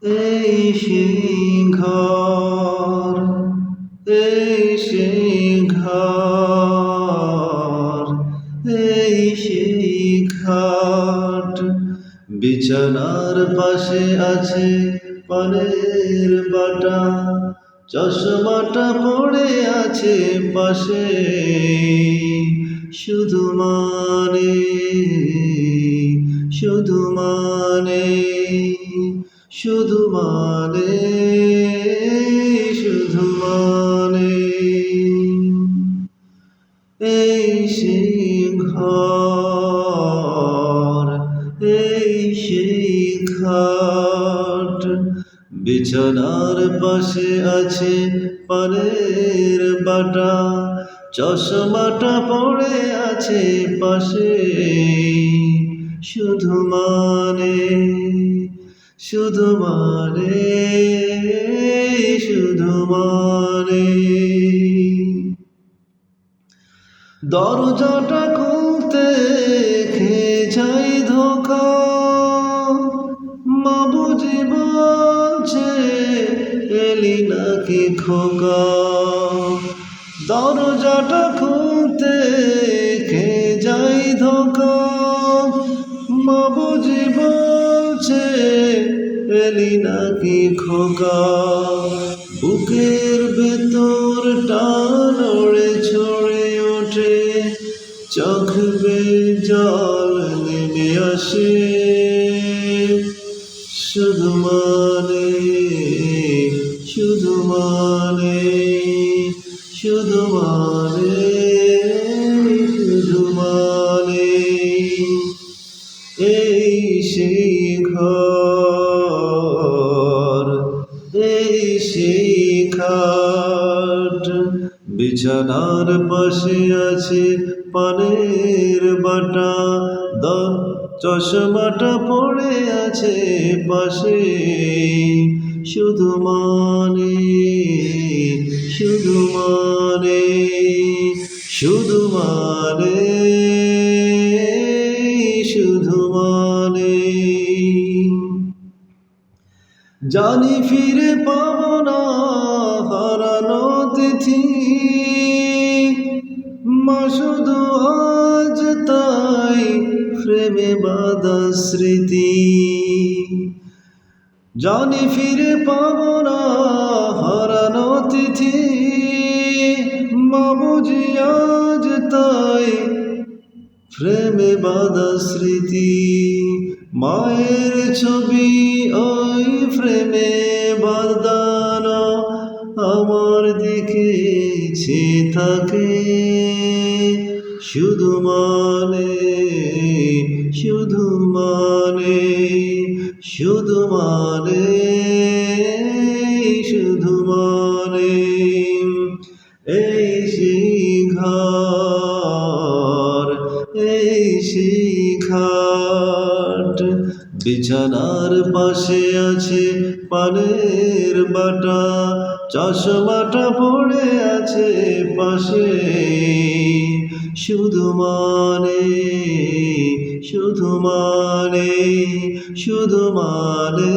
এই সেই ঘর, এই সেই ঘর, এই সেই খাট। বিছানার পাশে আছে পানের বাটা, চশমাটা পড়ে আছে পাশে। শুধু মানে, শুধু মানে, শুধু মানে, শুধু মানে, এই সেই ঘর, এই সেই খাট। বিছানার পাশে আছে পানের বাটা, চশমাটা পড়ে আছে পাশে। শুধু মানে, শুধু মানে, শুধু মানে। দরজাটা খুলতে খেয়ে যাই ধোকা, মা বুঝি বলছে এলি নাকি খোকা। দরজাটা খুলতে খেয়ে যাই ধোকা, মা বুঝি বলছে এলি নাকি খোকা। বুকের ভেতর টান ওড়ে ছড়ে ওঠে, চোখ বেয়ে জল নেমে আসে। শুধু মানে, শুধু মানে, শুধু মানে, শুধু মানে, এই সেই ঘর, এই সেই খাট। বিছানার পাশে আছে পানের বাটা, চশমাটা পড়ে আছে পাশে। শুধু মানে, শুধু মানে, শুধু মানে, শুধু মানে। জানি ফিরে পাবো না হারানো তিথি, মা শুধু আজ তাই প্রেমে বাঁধা স্মৃতি। জানি ফিরে পাবো না হারানো তিথি, মা বুঝি আজ তাই প্রেমে বাঁধা স্মৃতি। মায়ের ছবি ওই ফ্রেমে বাঁধানো, আমার দিকে চেয়ে থাকে। শুধু মানে, শুধু মানে, শুধু মানে, শুধু মানে, এই সেই ঘর, এই সেই খাট। বিছানার পাশে আছে পানের বাটা, চশমাটা পড়ে আছে পাশে। শুধু মানে, শুধু মানে, শুধু মানে।